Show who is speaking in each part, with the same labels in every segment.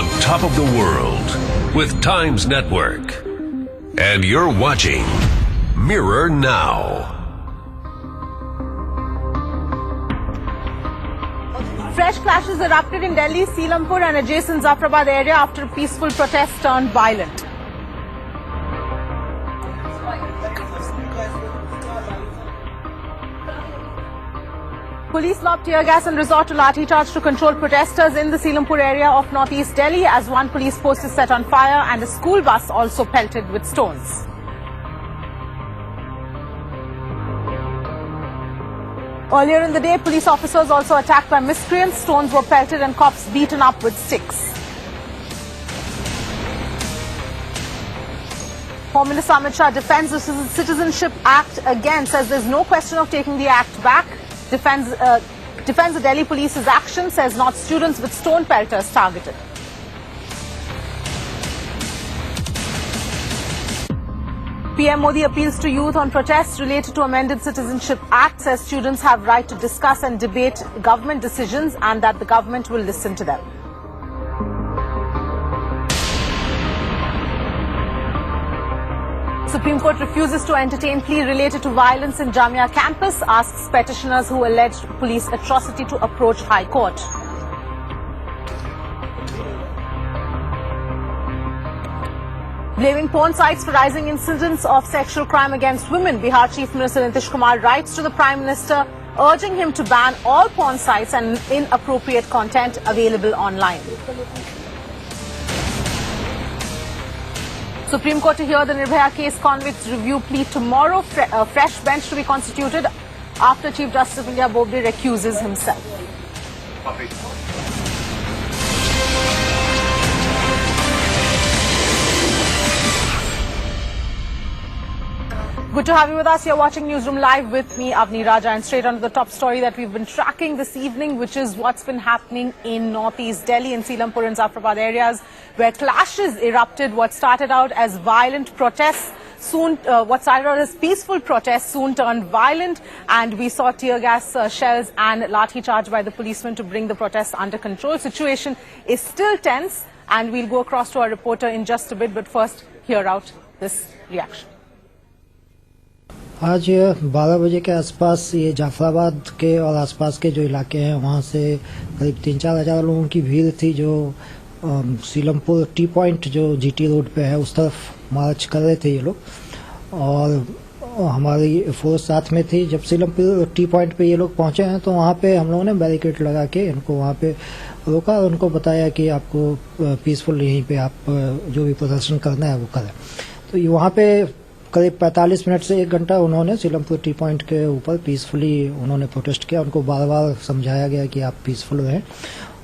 Speaker 1: on top of the world with Times Network. And you're watching Mirror Now.
Speaker 2: Fresh clashes erupted in Delhi, Seelampur and adjacent Zafrabad area after a peaceful protest turned violent. Police lobbed tear gas and resort to lathi charge to control protesters in the Seelampur area of northeast Delhi as one police post is set on fire and a school bus also pelted with stones. Earlier in the day, police officers also attacked by miscreants. Stones were pelted and cops beaten up with sticks. Home Minister Amit Shah defends the Citizenship Act again, says there's no question of taking the act back. Defends the Delhi police's action, says not students with stone pelters targeted. PM Modi appeals to youth on protests related to amended Citizenship Act, says students have right to discuss and debate government decisions and that the government will listen to them. Supreme Court refuses to entertain plea related to violence in Jamia campus, asks petitioners who alleged police atrocity to approach High Court. Blaming porn sites for rising incidents of sexual crime against women, Bihar Chief Minister Nitish Kumar writes to the Prime Minister urging him to ban all porn sites and inappropriate content available online. Supreme Court to hear the Nirbhaya case convicts review plea tomorrow. A fresh bench to be constituted after Chief Justice of India Bobde recuses himself. Good to have you with us. You're watching Newsroom Live with me, Avni Raja, and straight on to the top story that we've been tracking this evening, which is what's been happening in northeast Delhi, in Seelampur and Zafrabad areas, where clashes erupted. What started out as violent protests what started out as peaceful protests soon turned violent, and we saw tear gas shells and lathi charge by the policemen to bring the protests under control. Situation is still tense, and we'll go across to our reporter in just a bit, but first hear out this reaction.
Speaker 3: आज 12 बजे के आसपास ये जाफराबाद के और आसपास के जो इलाके हैं वहाँ से करीब 3-4 हज़ार लोगों की भीड़ थी जो सीलमपुर टी पॉइंट जो जीटी रोड पे है उस तरफ मार्च कर रहे थे ये लोग, और हमारी फोर्स साथ में थी। जब सीलमपुर टी पॉइंट पे ये लोग पहुँचे हैं तो वहाँ पे हम लोगों ने बैरिकेड लगा के इनको वहाँ पे रोका और उनको बताया कि आपको पीसफुल यहीं पे आप जो भी प्रदर्शन करना है वो करें। तो वहाँ पे करीब 45 मिनट से 1 घंटा उन्होंने सीलमपुर टी पॉइंट के ऊपर पीसफुली उन्होंने प्रोटेस्ट किया। उनको बार बार समझाया गया कि आप पीसफुल रहें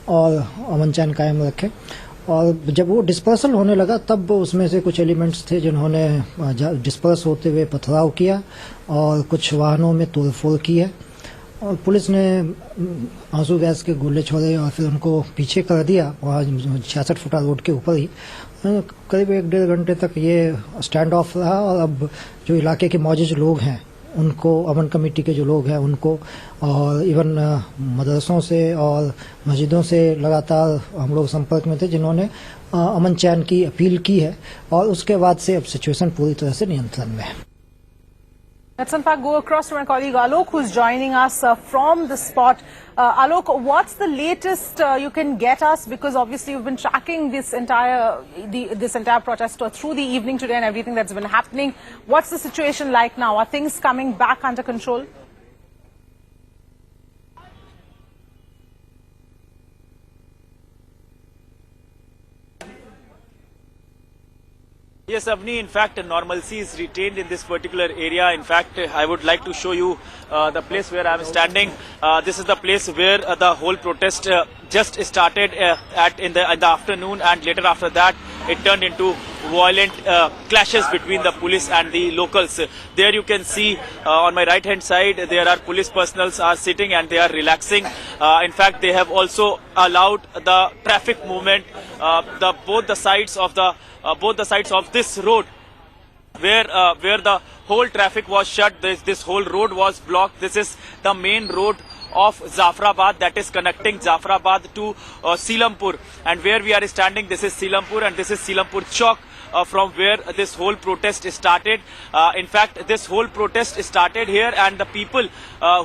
Speaker 3: और अमन चैन कायम रखें, और जब वो डिस्पर्सल होने लगा तब उसमें से कुछ एलिमेंट्स थे जिन्होंने डिस्पर्स होते हुए पथराव किया और कुछ वाहनों में तोड़फोड़ की है, और पुलिस ने आंसू गैस के गोले छोड़े और फिर उनको पीछे कर दिया वहाँ 66 फुटा रोड के ऊपर ही। करीब 1-1.5 घंटे तक ये स्टैंड ऑफ रहा, और अब जो इलाके के मौजूद लोग हैं उनको, अमन कमेटी के जो लोग हैं उनको, और इवन मदरसों से और मस्जिदों से लगातार हम लोग संपर्क में थे जिन्होंने अमन चैन की अपील की है, और उसके बाद से अब सिचुएशन पूरी तरह से नियंत्रण में है।
Speaker 2: Let's in fact go across to my colleague Alok, who's joining us from the spot. Alok, what's the latest you can get us? Because obviously you've been tracking this entire protest through the evening today and everything that's been happening. What's the situation like now? Are things coming back under control?
Speaker 4: Yes, Avni, in fact, normalcy is retained in this particular area. In fact, I would like to show you the place where I am standing. This is the place where the whole protest just started in the afternoon, and later after that, it turned into violent clashes between the police and the locals. There you can see on my right hand side, there are police personnel are sitting and they are relaxing. In fact, they have also allowed the traffic movement, both the sides of this road, where the whole traffic was shut. This whole road was blocked. This is the main road of Zafrabad, that is connecting Zafrabad to Silampur. And where we are standing, this is Silampur and this is Silampur Chowk. From where this whole protest started. In fact, this whole protest started here, and the people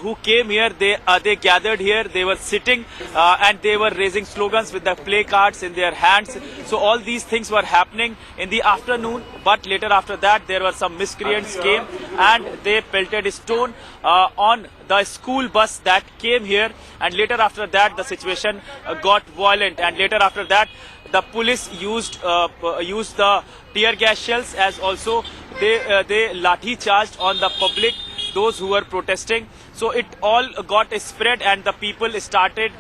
Speaker 4: who came here, they gathered here. They were sitting and they were raising slogans with the placards in their hands. So all these things were happening in the afternoon. But later after that, there were some miscreants came and they pelted stone on the school bus that came here. And later after that, the situation got violent. And later after that, the police used the tear gas shells, as also they lathi charged on the public, those who were protesting. So it all got spread and the people started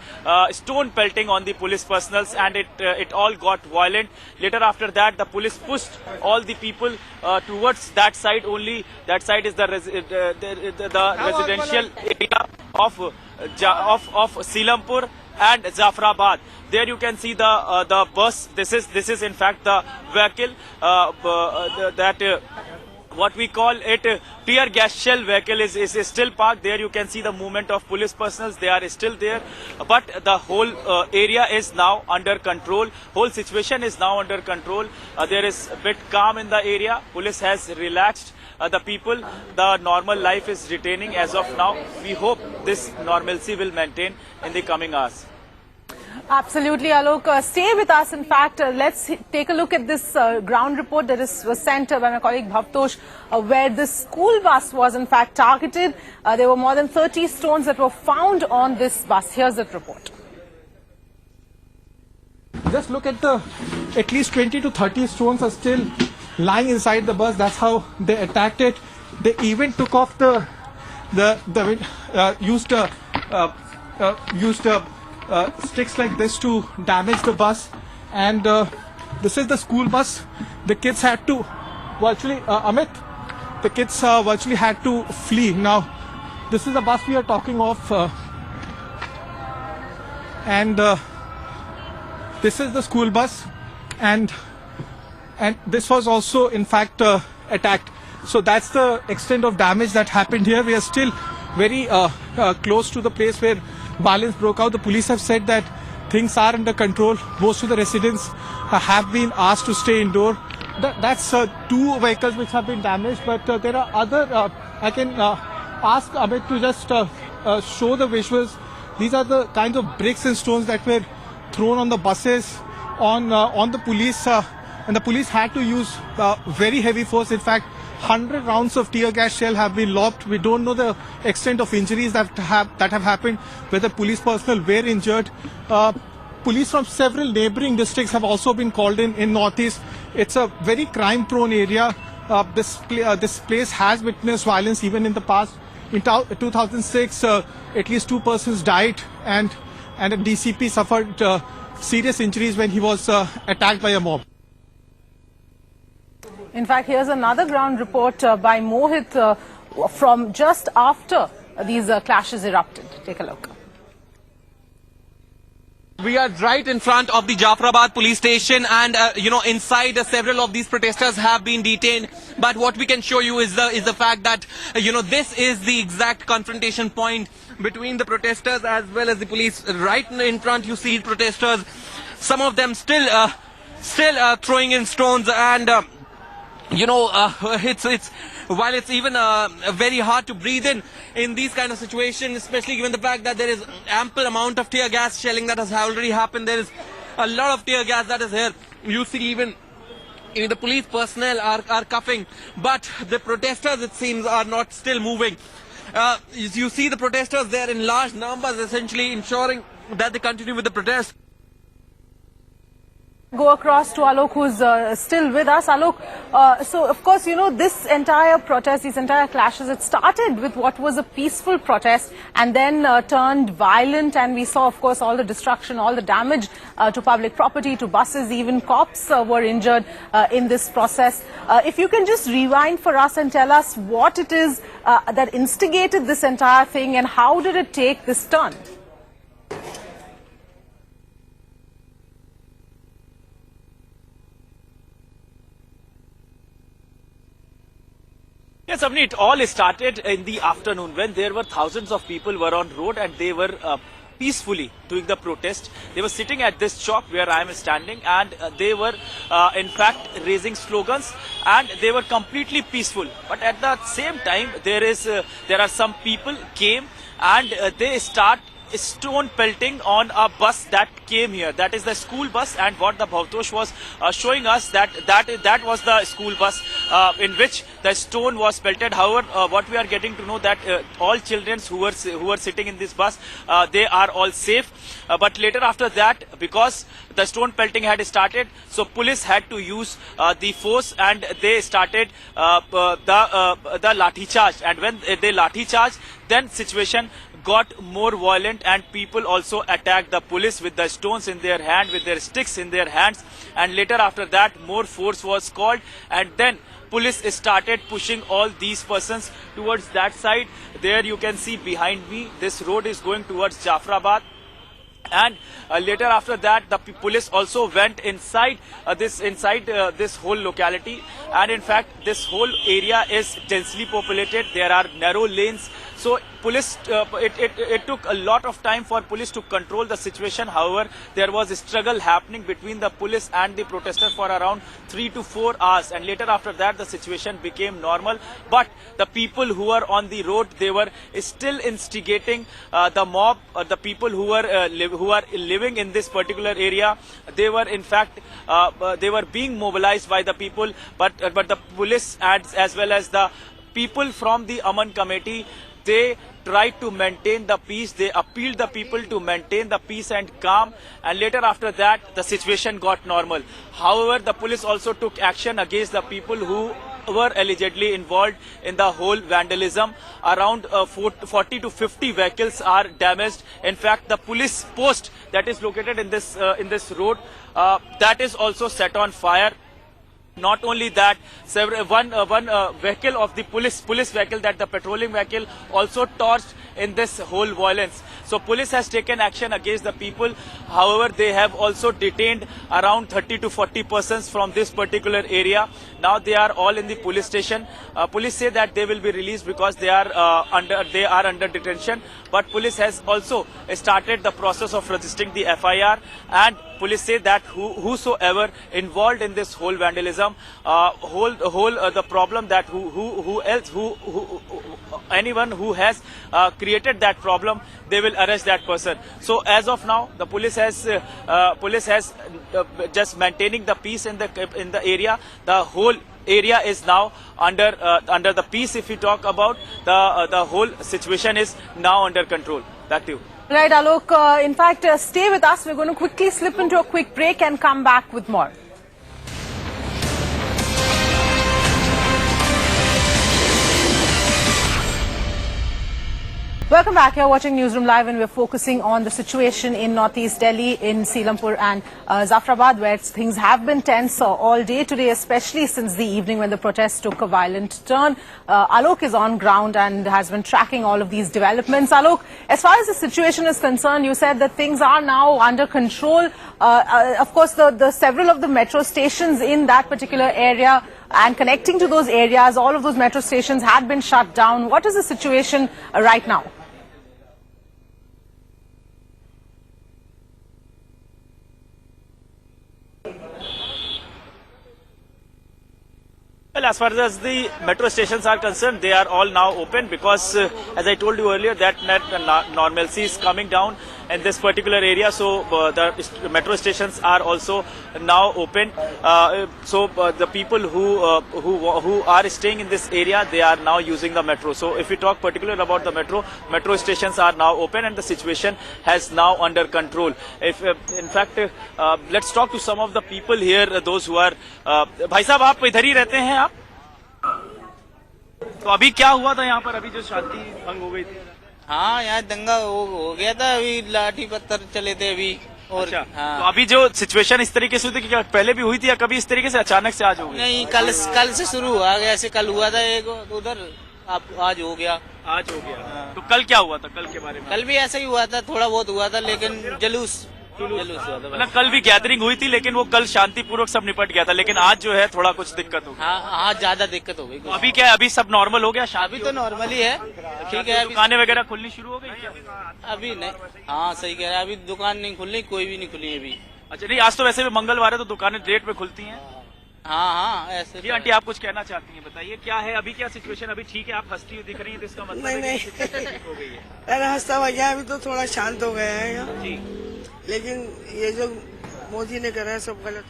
Speaker 4: stone pelting on the police personals, and it all got violent. Later after that, the police pushed all the people towards that side only. That side is the residential area of Silampur and Zafrabad. There you can see the bus. This is in fact the vehicle what we call it tear gas shell vehicle is still parked. There you can see the movement of police personnel. They are still there, but the whole area is now under control. Whole situation is now under control. There is a bit calm in the area. Police has relaxed the people. The normal life is retaining as of now. We hope this normalcy will maintain in the coming hours.
Speaker 2: Absolutely, Alok. Stay with us. In fact, let's take a look at this ground report that was sent by my colleague Bhavtosh, where the school bus was in fact targeted. There were more than 30 stones that were found on this bus. Here's that report.
Speaker 5: Just look at at least 20 to 30 stones are still lying inside the bus. That's how they attacked it. They even took off used sticks like this to damage the bus. And this is the school bus. The kids had to virtually, the kids virtually had to flee. Now, this is the bus we are talking of, and this is the school bus, and this was also in fact attacked. So that's the extent of damage that happened here. We are still very close to the place where violence broke out. The police have said that things are under control. Most of the residents have been asked to stay indoor. That's two vehicles which have been damaged, but there are other. I can ask Amit to just show the visuals. These are the kinds of bricks and stones that were thrown on the buses, on the police, and the police had to use very heavy force. In fact, 100 rounds of tear gas shell have been lobbed. We don't know the extent of injuries that have happened, whether police personnel were injured. Police from several neighboring districts have also been called in Northeast. It's a very crime-prone area. This place has witnessed violence even in the past. In 2006, at least 2 persons died, and a DCP suffered serious injuries when he was attacked by a mob.
Speaker 2: In fact, here's another ground report by Mohit from just after these clashes erupted. Take a look.
Speaker 6: We are right in front of the Jafrabad police station, and inside several of these protesters have been detained. But what we can show you is the fact that this is the exact confrontation point between the protesters as well as the police. Right in front, you see protesters, some of them still throwing in stones, and while it's even very hard to breathe in these kind of situations, especially given the fact that there is ample amount of tear gas shelling that has already happened. There is a lot of tear gas that is here. You see even the police personnel are cuffing, but the protesters, it seems, are not still moving. You see the protesters there in large numbers, essentially ensuring that they continue with the protest.
Speaker 2: Go across to Alok, who's still with us. Alok, so of course, this entire protest, these entire clashes, it started with what was a peaceful protest and then turned violent, and we saw, of course, all the destruction, all the damage to public property, to buses. Even cops were injured in this process. If you can just rewind for us and tell us what it is that instigated this entire thing, and how did it take this turn?
Speaker 4: Yes, Avni, it all started in the afternoon when there were thousands of people were on road and they were peacefully doing the protest. They were sitting at this chalk where I am standing, and they were in fact raising slogans, and they were completely peaceful. But at the same time, there are some people came and they start stone pelting on a bus that came here. That is the school bus, and what the Bhavtosh was showing us that was the school bus in which the stone was pelted. However, what we are getting to know that all children who were sitting in this bus, they are all safe. But later after that, because the stone pelting had started, so police had to use the force, and they started the lathi charge. And when they lathi charge, then situation got more violent, and people also attacked the police with the stones in their hand, with their sticks in their hands. And later after that, more force was called, and then police started pushing all these persons towards that side. There you can see behind me, this road is going towards Jafrabad. And later after that, the police also went inside this whole locality, and in fact this whole area is densely populated. There are narrow lanes, so police it took a lot of time for police to control the situation. However, there was a struggle happening between the police and the protesters for around 3 to 4 hours, and later after that the situation became normal. But the people who were on the road, they were still instigating the mob, the people who are living in this particular area. They were in fact they were being mobilized by the people, but the police as well as the people from the Aman committee, they tried to maintain the peace. They appealed the people to maintain the peace and calm, and later after that the situation got normal. However, the police also took action against the people who were allegedly involved in the whole vandalism. Around 40 to 50 vehicles are damaged. In fact, the police post that is located in this road, that is also set on fire. Not only that, one vehicle of the police vehicle, that the patrolling vehicle, also torched in this whole violence. So police has taken action against the people. However, they have also detained around 30 to 40 persons from this particular area. Now they are all in the police station. Police say that they will be released because they are under detention. But police has also started the process of registering the FIR, and police say that whosoever involved in this whole vandalism, the problem that anyone who has created that problem, they will arrest that person. So as of now, the police has just maintaining the peace in the area. The whole area is now under the peace. If we talk about the whole situation is now under control. Back to you.
Speaker 2: Right, Alok. In fact, stay with us. We're going to quickly slip into a quick break and come back with more. Welcome back. You're watching Newsroom Live, and we're focusing on the situation in Northeast Delhi, in Seelampur and Jafrabad, where things have been tense all day today, especially since the evening when the protests took a violent turn. Alok is on ground and has been tracking all of these developments. Alok, as far as the situation is concerned, you said that things are now under control. Of course, the several of the metro stations in that particular area and connecting to those areas, all of those metro stations had been shut down. What is the situation right now?
Speaker 4: Well, as far as the metro stations are concerned, they are all now open because, as I told you earlier, that normalcy is coming down in this particular area. So the metro stations are also now open. The people who are staying in this area, they are now using the metro. So if we talk particularly about the metro stations are now open, and the situation has now under control. In fact, let's talk to some of the people here, those who are. भाई साहब, आप इधर ही रहते हैं आप? तो अभी क्या हुआ था यहाँ पर? अभी जो शांति भंग हो गई थी?
Speaker 7: हाँ, यहाँ दंगा हो गया था, अभी लाठी पत्थर चले थे अभी। और
Speaker 4: अच्छा,
Speaker 7: हाँ।
Speaker 4: तो अभी जो सिचुएशन इस तरीके से हुई थी, क्या पहले भी हुई थी या कभी इस तरीके से अचानक से आज हो गई?
Speaker 7: नहीं, कल से शुरू हुआ, ऐसे कल हुआ था एक उधर, आज हो गया।
Speaker 4: आज हो गया। तो कल क्या हुआ था? कल के बारे में?
Speaker 7: कल भी ऐसा ही हुआ था, थोड़ा बहुत हुआ था, लेकिन जुलूस जुलूस हुआ था।
Speaker 4: मतलब कल भी गैदरिंग हुई थी, लेकिन वो कल शांतिपूर्वक सब निपट गया था, लेकिन आज जो है थोड़ा कुछ दिक्कत हो गई।
Speaker 7: हाँ हाँ, ज्यादा दिक्कत हो गई।
Speaker 4: तो अभी क्या है, अभी सब नॉर्मल हो गया?
Speaker 7: अभी तो नॉर्मल ही है, ठीक है। अभी
Speaker 4: दुकानें वगैरह खुलनी शुरू हो गई क्या?
Speaker 7: अभी नहीं, हाँ सही कह रहा है, अभी दुकान नहीं खुलनी, कोई भी नहीं खुली अभी।
Speaker 4: अच्छा, नहीं आज तो वैसे भी मंगलवार है तो दुकानें डेट पे खुलती हैं।
Speaker 7: हाँ हाँ, ऐसे
Speaker 4: जी आंटी, आप कुछ कहना चाहती हैं, बताइए क्या है अभी, क्या सिचुएशन? अभी ठीक है, आप हंसती हुई दिख रही हैं, तो इसका मतलब है कि सिचुएशन ठीक हो गई है।
Speaker 8: अरे हंसता भैया, अभी तो थोड़ा शांत हो गया है यहाँ,
Speaker 4: जी,
Speaker 8: लेकिन ये जो मोदी ने करा है सब गलत।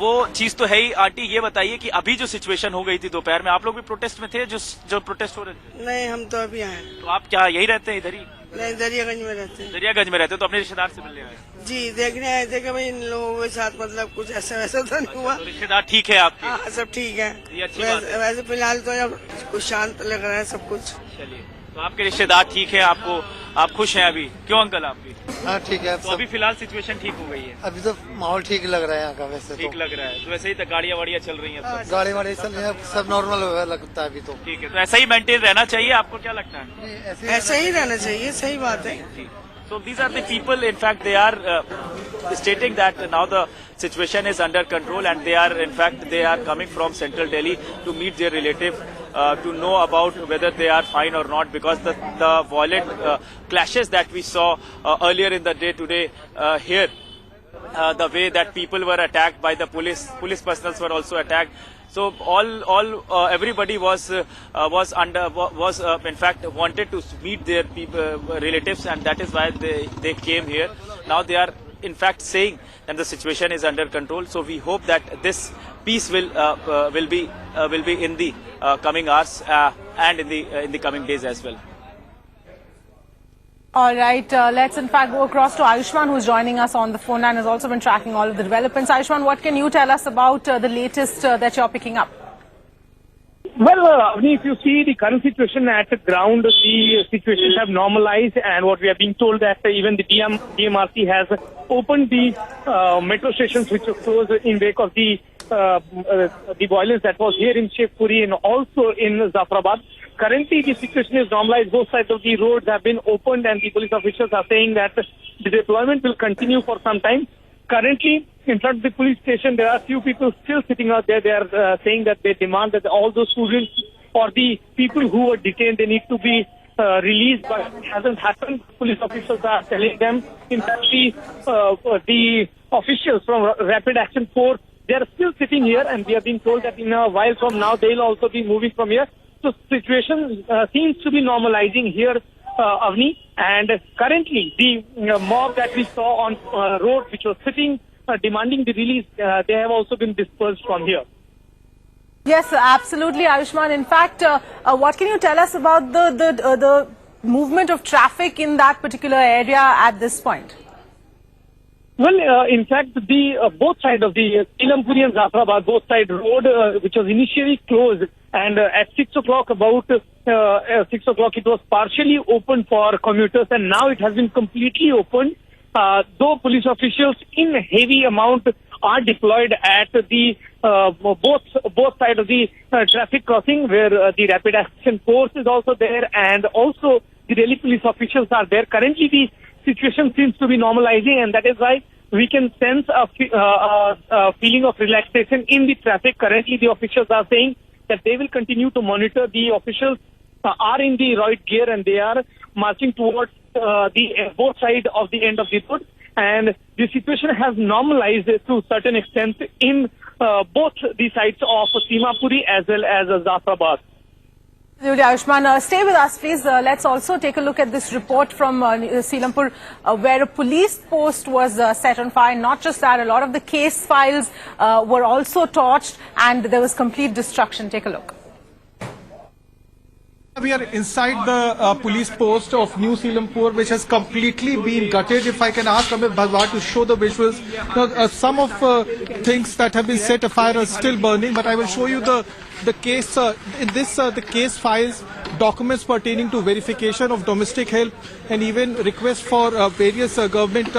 Speaker 4: वो चीज तो है ही। आंटी ये बताइए कि अभी जो सिचुएशन हो गई थी दोपहर में, आप लोग भी प्रोटेस्ट में थे? जो प्रोटेस्ट हो रहे थे?
Speaker 8: नहीं, हम तो अभी आए।
Speaker 4: तो आप क्या यही रहते हैं इधर ही?
Speaker 8: नहीं, दरियागंज में रहते हैं।
Speaker 4: दरियागंज में रहते हो, तो अपने रिश्तेदार से मिलने आए?
Speaker 8: जी, देखने आए थे कि भाई इन लोगों के साथ मतलब कुछ ऐसा वैसा तो नहीं हुआ।
Speaker 4: तो रिश्तेदार ठीक है आपके?
Speaker 8: हाँ, सब ठीक है।
Speaker 4: ये अच्छी बात है।
Speaker 8: वैसे फिलहाल तो अब कुछ शांत लग रहा है सब कुछ।
Speaker 4: चलिए, तो आपके रिश्तेदार ठीक है, आप खुश हैं अभी? क्यों अंकल, आप भी?
Speaker 9: हाँ ठीक है।
Speaker 4: तो अभी फिलहाल सिचुएशन ठीक हो गई है?
Speaker 9: अभी तो माहौल ठीक लग रहा है यहाँ का, वैसे
Speaker 4: ठीक लग रहा है। तो वैसे ही तो गाड़ियाँ वाड़ियाँ चल रही हैं सब?
Speaker 9: गाड़ी वाड़ी चल रही है, सब नॉर्मल हो गया लगता है अभी तो।
Speaker 4: ठीक है, तो ऐसा ही मेंटेन रहना चाहिए, आपको क्या लगता है?
Speaker 8: ऐसा ही रहना चाहिए, सही बात है।
Speaker 4: So these are the people, in fact, they are stating that now the situation is under control, and they are coming from central Delhi to meet their relative to know about whether they are fine or not, because the violent clashes that we saw earlier in the day today here, the way that people were attacked by the police personnel were also attacked. So everybody was in fact wanted to meet their relatives, and that is why they came here. Now they are in fact saying that the situation is under control. So we hope that this peace will be in the coming hours and in the coming days as well.
Speaker 2: All right, let's in fact go across to Ayushman, who's joining us on the phone and has also been tracking all of the developments. Ayushman, what can you tell us about the latest that you're picking up?
Speaker 10: Well, Avni, if you see the current situation at the ground, the situations have normalized, and what we are being told that even the DMRC has opened the metro stations which were closed in wake of the violence that was here in Sheikhpuri and also in Zafrabad. Currently, the situation is normalized. Both sides of the roads have been opened, and the police officials are saying that the deployment will continue for some time. Currently, in front of the police station, there are few people still sitting out there. They are saying that they demand that all those students or the people who were detained, they need to be released, but it hasn't happened. Police officials are telling them. In fact, the officials from Rapid Action Force, they are still sitting here, and we have been told that in a while from now, they'll also be moving from here. So situation seems to be normalizing here, Avni, and currently the mob that we saw on road, which was sitting demanding the release, they have also been dispersed from here.
Speaker 2: Yes, absolutely, Ayushman. In fact, what can you tell us about the movement of traffic in that particular area at this point?
Speaker 10: Well, in fact, the both sides of the Silampuri and Zafrabad, both side road, which was initially closed, and at 6 o'clock, about 6 o'clock, it was partially open for commuters, and now it has been completely opened. Though police officials in heavy amount are deployed at the both sides of the traffic crossing, where the Rapid Action Force is also there, and also the Delhi police officials are there. Currently, the situation seems to be normalizing, and that is why we can sense a feeling of relaxation in the traffic. Currently, the officials are saying that they will continue to monitor. The officials are in the right gear, and they are marching towards both sides of the end of the road. And the situation has normalized to a certain extent in both the sides of Simapuri as well as Zafrabad.
Speaker 2: Ayushman, stay with us, please. Let's also take a look at this report from Silampur, where a police post was set on fire. Not just that, a lot of the case files were also torched, and there was complete destruction. Take a look.
Speaker 5: We are inside the police post of New Silampur, which has completely been gutted. If I can ask Amit Bhagwat to show the visuals. Some of things that have been set afire are still burning, but I will show you the case. In this, the case files, documents pertaining to verification of domestic help, and even requests for various government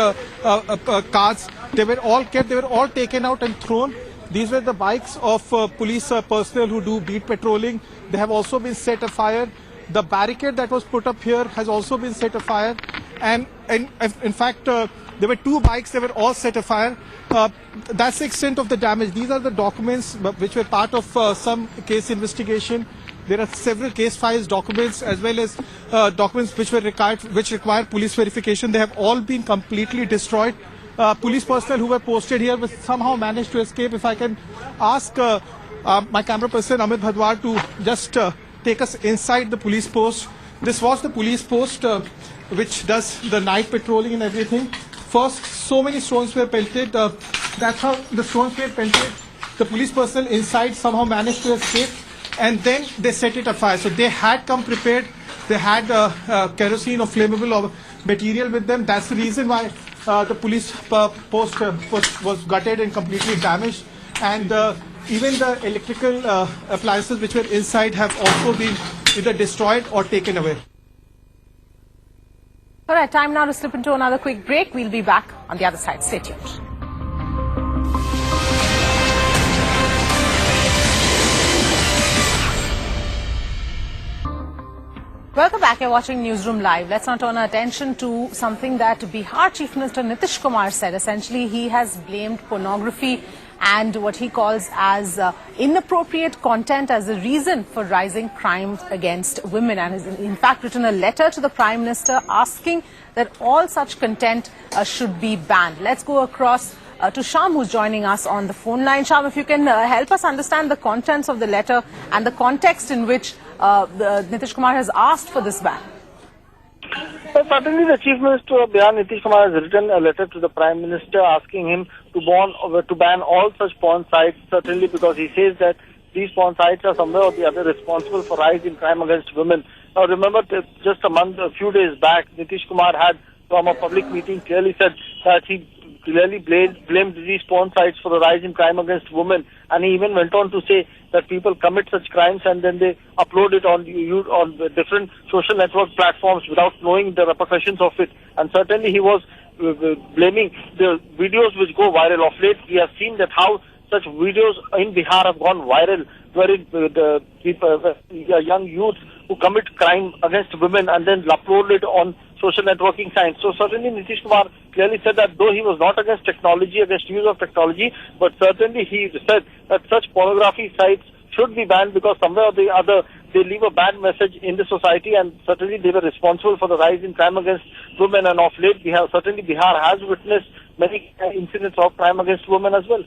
Speaker 5: cards. They were all kept. They were all taken out and thrown. These were the bikes of police personnel who do beat patrolling. They have also been set afire. The barricade that was put up here has also been set afire. and in fact, there were 2 bikes. They were all set afire. That's the extent of the damage. These are the documents which were part of some case investigation. There are several case files, documents, as well as documents which require police verification. They have all been completely destroyed. Police personnel who were posted here somehow managed to escape. If I can ask my camera person Amit Bhadwar to just take us inside the police post. This was the police post which does the night patrolling and everything. First, so many stones were pelted. That's how the stones were pelted. The police personnel inside somehow managed to escape, and then they set it afire. So they had come prepared. They had kerosene or flammable material with them. That's the reason why the police post was gutted and completely damaged. And even the electrical appliances which were inside have also been either destroyed or taken away.
Speaker 2: All right, time now to slip into another quick break. We'll be back on the other side. Stay tuned. Welcome back. You're watching Newsroom Live. Let's now turn our attention to something that Bihar Chief Minister Nitish Kumar said. Essentially, he has blamed pornography and what he calls as inappropriate content as a reason for rising crime against women, and has in fact written a letter to the Prime Minister asking that all such content should be banned. Let's go across to Sham, who's joining us on the phone line. Sham, if you can help us understand the contents of the letter and the context in which Nitish Kumar has asked for this ban.
Speaker 11: So certainly the Chief Minister of Bihar, Nitish Kumar, has written a letter to the Prime Minister asking him to ban all such porn sites, certainly because he says that these porn sites are somewhere or the other responsible for rise in crime against women. Now remember, just a few days back, Nitish Kumar had, from a public meeting, clearly said that he clearly blamed these porn sites for the rise in crime against women, and he even went on to say that people commit such crimes and then they upload it on different social network platforms without knowing the repercussions of it. And certainly he was blaming the videos which go viral. Of late, we have seen that how such videos in Bihar have gone viral, wherein the people, young youths who commit crime against women and then upload it on social networking sites. So certainly Nitish Kumar clearly said that though he was not against technology, against use of technology, but certainly he said that such pornography sites should be banned because somewhere or the other they leave a bad message in the society, and certainly they were responsible for the rise in crime against women. And of late, Bihar has witnessed many incidents of crime against women as well.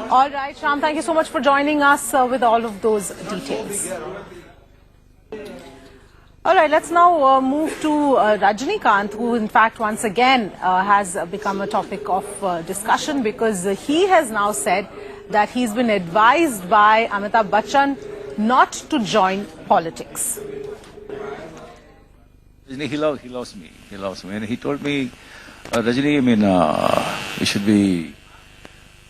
Speaker 2: All right, Sham, thank you so much for joining us with all of those details. All right, let's now move to Rajnikant, who in fact once again has become a topic of discussion because he has now said that he's been advised by Amitabh Bachchan not to join politics.
Speaker 12: He loves me. He loves me. And he told me, Rajni, you should be,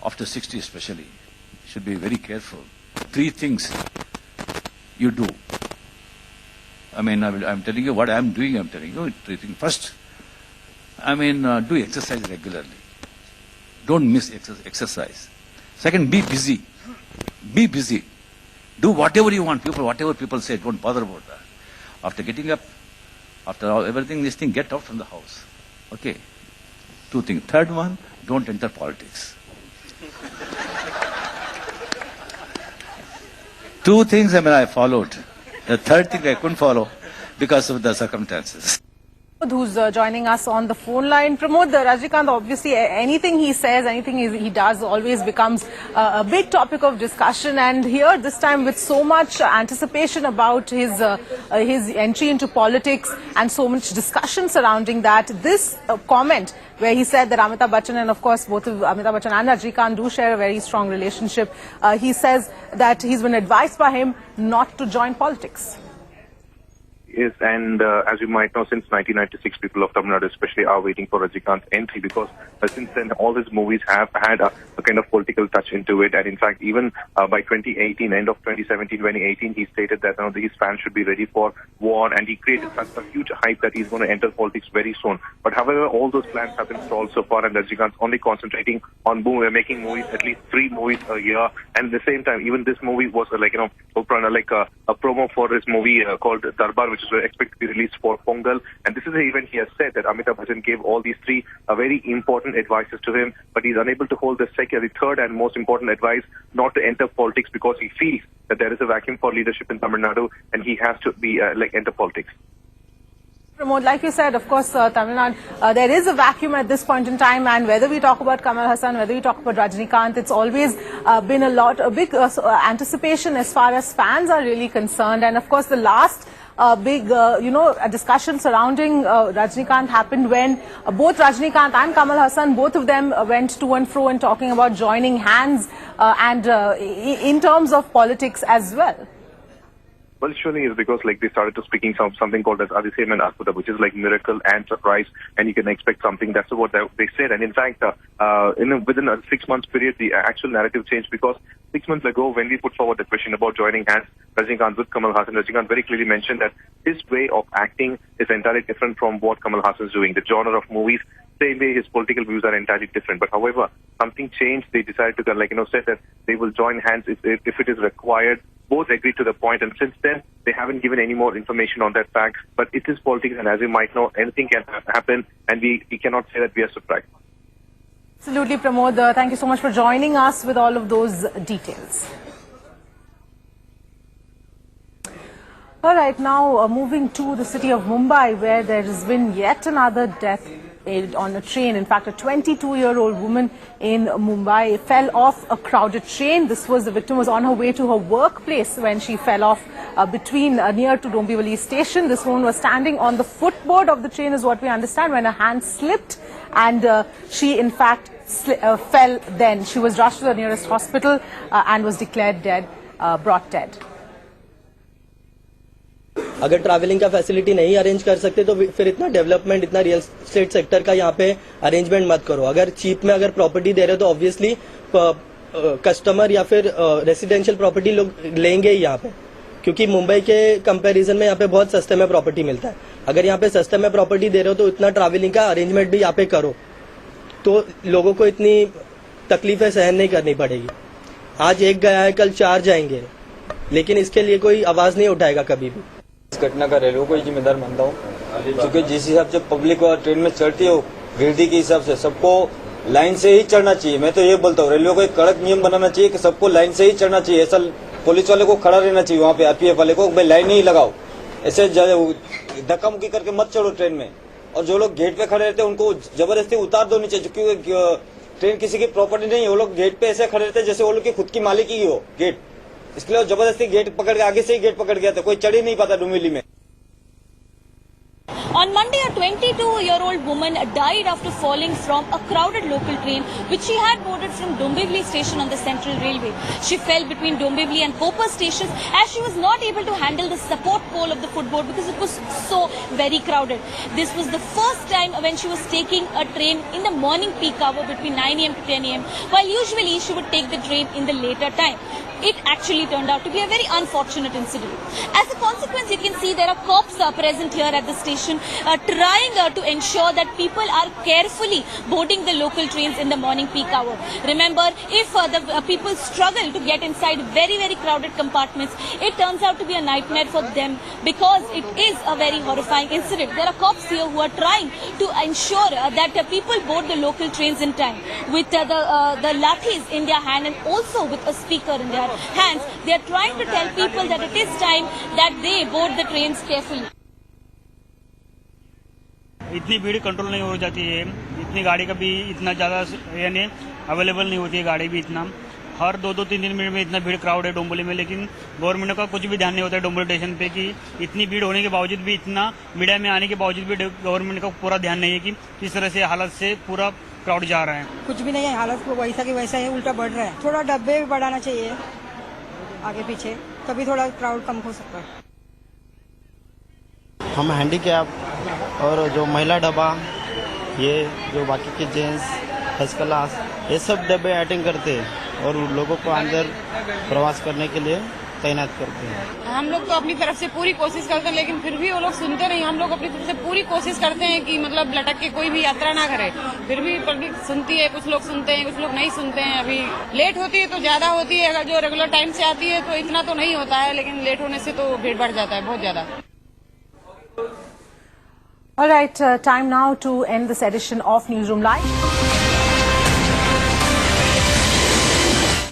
Speaker 12: after 60 especially, you should be very careful. 3 things you do. I'm telling you what I'm doing, I'm telling you 3 things. First, do exercise regularly. Don't miss exercise. Second, be busy. Be busy. Do whatever you want. Whatever people say, don't bother about that. After getting up, after everything, this thing, get out from the house. Okay. 2 things. Third one, don't enter politics. 2 things I followed. The third thing I couldn't follow because of the circumstances.
Speaker 2: Who's joining us on the phone line. Pramod, Rajnikant, obviously anything he says, anything he does always becomes a big topic of discussion, and here this time with so much anticipation about his entry into politics and so much discussion surrounding that, this comment where he said that Amitabh Bachchan, and of course both of Amitabh Bachchan and Rajnikant do share a very strong relationship, he says that he's been advised by him not to join politics.
Speaker 13: is, and as you might know, since 1996, people of Tamil Nadu especially are waiting for Rajinikanth's entry, because since then all his movies have had a kind of political touch into it. And in fact, even by 2018, end of 2017, 2018, he stated that his fans should be ready for war, and he created such a huge hype that he's going to enter politics very soon. But however, all those plans have been stalled so far, and Rajinikanth's only concentrating on making movies, at least 3 movies a year. And at the same time, even this movie was a promo for his movie called Darbar, which is expected to be released for Pongal. And this is the event he has said that Amitabh Bachchan gave all these 3 very important advices to him, but he's unable to hold the third and most important advice, not to enter politics, because he feels that there is a vacuum for leadership in Tamil Nadu and he has to be enter politics.
Speaker 2: Pramod, like you said, of course, Tamil Nadu, there is a vacuum at this point in time, and whether we talk about Kamal Haasan, whether we talk about Rajinikanth, it's always been a big anticipation as far as fans are really concerned. And of course, the last big, a discussion surrounding Rajinikanth happened when both Rajinikanth and Kamal Haasan, both of them went to and fro and talking about joining hands and in terms of politics as well.
Speaker 13: Well, surely is because they started to speaking something called as Adisem and Asputa, which is like miracle and surprise, and you can expect something. That's what they said. And in fact, within a 6 months period, the actual narrative changed, because 6 months ago, when we put forward the question about joining hands, Rajinikanth with Kamal Haasan, Rajinikanth very clearly mentioned that his way of acting is entirely different from what Kamal Haasan is doing. The genre of movies, same way his political views are entirely different. But however, something changed. They decided to said that they will join hands if it is required. Both agreed to the point, and since then they haven't given any more information on that fact. But it is politics, and as you might know, anything can happen, and we cannot say that we are surprised.
Speaker 2: Absolutely, Pramod. Thank you so much for joining us with all of those details. All right, now moving to the city of Mumbai, where there has been yet another death on a train. In fact, a 22-year-old woman in Mumbai fell off a crowded train. The victim was on her way to her workplace when she fell off near to Dombivli station. This woman was standing on the footboard of the train, is what we understand, when her hand slipped, and she in fact fell then. She was rushed to the nearest hospital and was declared dead, brought dead.
Speaker 14: अगर travelling का facility नहीं arrange कर सकते तो फिर इतना development, इतना real estate sector का यहाँ पे अरेंजमेंट मत करो. अगर चीप में अगर प्रॉपर्टी दे रहे हो तो ऑब्वियसली कस्टमर या फिर रेसिडेंशियल प्रॉपर्टी लोग लेंगे ही यहाँ पे, क्योंकि मुंबई के कंपैरिजन में यहाँ पे बहुत सस्ते में प्रॉपर्टी मिलता है. अगर यहाँ पे सस्ते में प्रॉपर्टी दे रहे हो तो इतना ट्रैवलिंग का अरेंजमेंट भी यहाँ पे करो, तो लोगों को इतनी तकलीफें सहन नहीं करनी पड़ेगी. आज एक गया है, कल 4 जाएंगे, लेकिन इसके लिए कोई आवाज नहीं उठाएगा कभी भी.
Speaker 15: इस घटना का रेलवे को जिम्मेदार मानता हूँ, क्योंकि जिस हिसाब से पब्लिक ट्रेन में चढ़ती हो गिरदी के हिसाब से सबको लाइन से ही चढ़ना चाहिए. मैं तो ये बोलता हूँ रेलवे को एक कड़क नियम बनाना चाहिए कि सबको लाइन से ही चढ़ना चाहिए. ऐसा पुलिस वाले को खड़ा रहना चाहिए वहाँ पे, आरपीएफ वाले को भाई लाइन नहीं लगाओ, ऐसे धक्का मुक्की करके मत चढ़ो ट्रेन में. और जो लोग गेट पे खड़े रहते हैं उनको जबरदस्ती उतार दो नीचे, क्योंकि ट्रेन किसी की प्रॉपर्टी नहीं है. वो लोग गेट पे ऐसे खड़े रहते हैं जैसे वो लोग की खुद की मालिकी ही हो गेट, इसके लिए जबरदस्ती गेट पकड़ के आगे से ही गेट पकड़ गया था. कोई चढ़ ही नहीं पाता डुम्बिवली में.
Speaker 16: On Monday, a 22-year-old woman died after falling from a crowded local train which she had boarded from Dombivli station on the Central Railway. She fell between Dombivli and Koper stations as she was not able to handle the support pole of the footboard because it was so very crowded. This was the first time when she was taking a train in the morning peak hour between 9 a.m. to 10 a.m. while usually she would take the train in the later time. It actually turned out to be a very unfortunate incident. As a consequence, you can see there are cops present here at the station trying to ensure that people are carefully boarding the local trains in the morning peak hour. Remember, if the people struggle to get inside very, very crowded compartments, it turns out to be a nightmare for them because it is a very horrifying incident. There are cops here who are trying to ensure that people board the local trains in time with the lathis in their hand and also with a speaker in their hands. They are trying to tell people that it is time that they board the trains carefully.
Speaker 17: इतनी भीड़ control नहीं हो जाती है, इतनी गाड़ी का भी इतना ज़्यादा यानी अवेलेबल नहीं होती है गाड़ी भी इतना. हर 2-3 मिनट में इतना भीड़ क्राउड है डोंबिवली में, लेकिन गवर्नमेंट का कुछ भी ध्यान नहीं होता है डोंबिवली स्टेशन पे कि इतनी भीड़ होने के बावजूद भी, इतना मीडिया में आने के बावजूद भी गवर्नमेंट का पूरा ध्यान नहीं है कि किस तरह से हालत से पूरा क्राउड जा रहा है.
Speaker 18: कुछ भी नहीं है, हालत वैसा की वैसा है, उल्टा बढ़ रहा है. थोड़ा डब्बे भी बढ़ाना चाहिए आगे पीछे, तभी थोड़ा क्राउड कम हो सकता है.
Speaker 19: हम हैंडीकैप और जो महिला डब्बा, ये जो बाकी के जेंट्स फर्स्ट क्लास, ये सब डब्बे अटेंड करते हैं और लोगों को अंदर प्रवास करने के लिए तैनात करते हैं।
Speaker 20: हम लोग तो अपनी तरफ से पूरी कोशिश करते हैं, लेकिन फिर भी वो लोग सुनते नहीं। हम लोग अपनी तरफ से पूरी कोशिश करते हैं कि मतलब लटक के कोई भी यात्रा ना करे, फिर भी पब्लिक सुनती है। कुछ लोग सुनते हैं, कुछ लोग नहीं सुनते हैं। अभी लेट होती है तो ज्यादा होती है, अगर जो रेगुलर टाइम से आती है तो इतना तो नहीं होता है, लेकिन लेट होने से तो भीड़ बढ़ जाता है बहुत ज्यादा।
Speaker 2: All right, time now to end this edition of Newsroom Live.